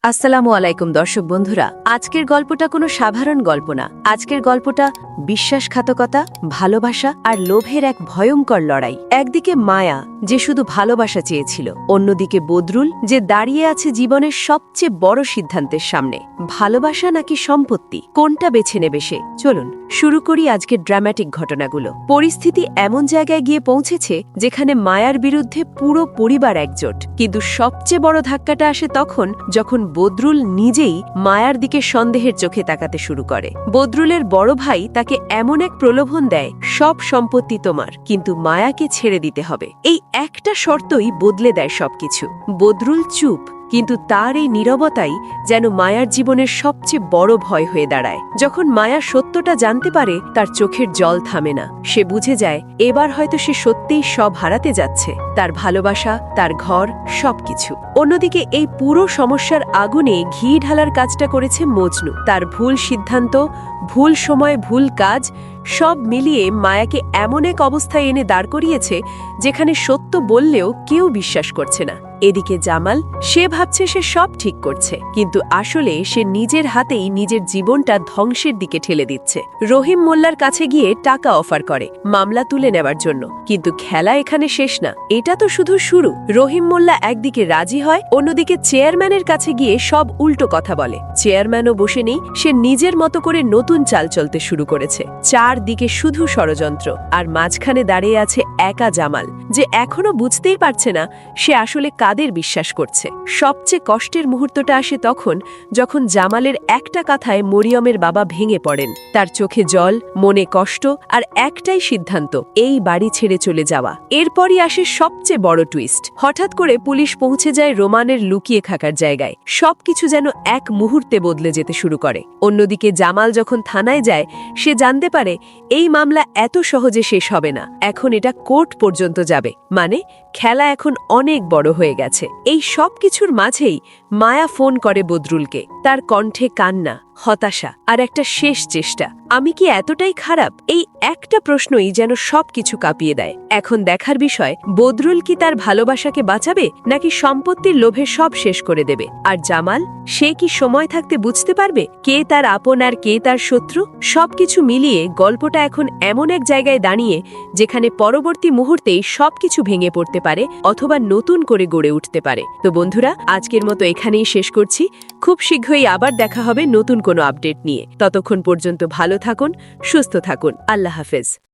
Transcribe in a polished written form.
আসসালামু আলাইকুম দর্শক বন্ধুরা। আজকের গল্পটা কোনো সাধারণ গল্প না। আজকের গল্পটা বিশ্বাসঘাতকতা, ভালোবাসা আর লোভের এক ভয়ঙ্কর লড়াই। একদিকে মায়া, যে শুধু ভালোবাসা চেয়েছিল, অন্যদিকে বদরুল, যে দাঁড়িয়ে আছে জীবনের সবচেয়ে বড় সিদ্ধান্তের সামনে। ভালোবাসা নাকি সম্পত্তি, কোনটা বেছে নেবে সে? চলুন শুরু করি আজকের ড্রামাটিক ঘটনাগুলো। পরিস্থিতি এমন জায়গায় গিয়ে পৌঁছেছে যেখানে মায়ার বিরুদ্ধে পুরো পরিবার একজোট। কিন্তু সবচেয়ে বড় ধাক্কাটা আসে তখন, যখন বদরুল নিজেই মায়ার দিকে সন্দেহের চোখে তাকাতে শুরু করে। বদরুলের বড় ভাই তাকে এমন এক প্রলোভন দেয়, সব সম্পত্তি তোমার, কিন্তু মায়াকে ছেড়ে দিতে হবে। এই একটা শর্তই বদলে দেয় সবকিছু। বদরুল চুপ, কিন্তু তার এই নীরবতাই যেন মায়ার জীবনের সবচেয়ে বড় ভয় হয়ে দাঁড়ায়। যখন মায়া সত্যটা জানতে পারে, তার চোখের জল থামে না। সে বুঝে যায় এবার হয়তো সে সত্যিই সব হারাতে যাচ্ছে, তার ভালোবাসা, তার ঘর, সবকিছু। অন্যদিকে এই পুরো সমস্যার আগুনে ঘি ঢালার কাজটা করেছে মজনু। তার ভুল সিদ্ধান্ত, ভুল সময়, ভুল কাজ, সব মিলিয়ে মায়াকে এমন এক অবস্থায় এনে দাঁড় করিয়েছে যেখানে সত্য বললেও কেউ বিশ্বাস করছে না। এদিকে জামাল, সে ভাবছে সে সব ঠিক করছে, কিন্তু আসলে সে নিজের হাতেই নিজের জীবনটা ধ্বংসের দিকে ঠেলে দিচ্ছে। রহিম মোল্লার কাছে গিয়ে টাকা অফার করে মামলা তুলে নেওয়ার জন্য, কিন্তু খেলা এখানে শেষ না, এটা তো শুধু শুরু। রহিম মোল্লা একদিকে রাজি হয়, অন্যদিকে চেয়ারম্যানের কাছে গিয়ে সব উল্টো কথা বলে। চেয়ারম্যানও বসে নেই, সে নিজের মতো করে নতুন চাল চলতে শুরু করেছে। চারদিকে শুধু ষড়যন্ত্র, আর মাঝখানে দাঁড়িয়ে আছে একা জামাল, যে এখনো বুঝতেই পারছে না সে আসলে কাদের বিশ্বাস করছে। সবচেয়ে কষ্টের মুহূর্তটা আসে তখন, যখন জামালের একটা কথায় মরিয়মের বাবা ভেঙে পড়েন। তার চোখে জল, মনে কষ্ট, আর একটাই সিদ্ধান্ত, এই বাড়ি ছেড়ে চলে যাওয়া। এরপরই আসে সবচেয়ে বড় টুইস্ট। হঠাৎ করে পুলিশ পৌঁছে যায় রোমানের লুকিয়ে থাকার জায়গায়। সবকিছু যেন এক মুহূর্তে বদলে যেতে শুরু করে। অন্যদিকে জামাল যখন থানায় যায়, সে জানতে পারে এই মামলা এত সহজে শেষ হবে না, এখন এটা কোর্ট পর্যন্ত যাবে। মানে খেলা এখন অনেক বড় হয়ে গেছে। এই সব কিছুর মাঝেই মায়া ফোন করে বদরুলকে। তার কণ্ঠে কান্না, হতাশা, আর একটা শেষ চেষ্টা। আমি কি এতটাই খারাপ? এই একটা প্রশ্নই যেন সবকিছু কাঁপিয়ে দেয়। এখন দেখার বিষয়, বদরুল কি তার ভালোবাসাকে বাঁচাবে, নাকি সম্পত্তির লোভে সব শেষ করে দেবে? আর জামাল, সে কি সময় থাকতে বুঝতে পারবে কে তার আপন আর কে তার শত্রু? সবকিছু মিলিয়ে গল্পটা এখন এমন এক জায়গায় দাঁড়িয়ে যেখানে পরবর্তী মুহূর্তেই সবকিছু ভেঙে পড়তে পারে, অথবা নতুন করে গড়ে উঠতে পারে। তো বন্ধুরা, আজকের মতো এখানেই শেষ করছি। খুব শীঘ্রই আবার দেখা হবে নতুন কোনো আপডেট নিয়ে। ততক্ষণ পর্যন্ত ভালো থাকুন, সুস্থ থাকুন। আল্লাহ হাফেজ।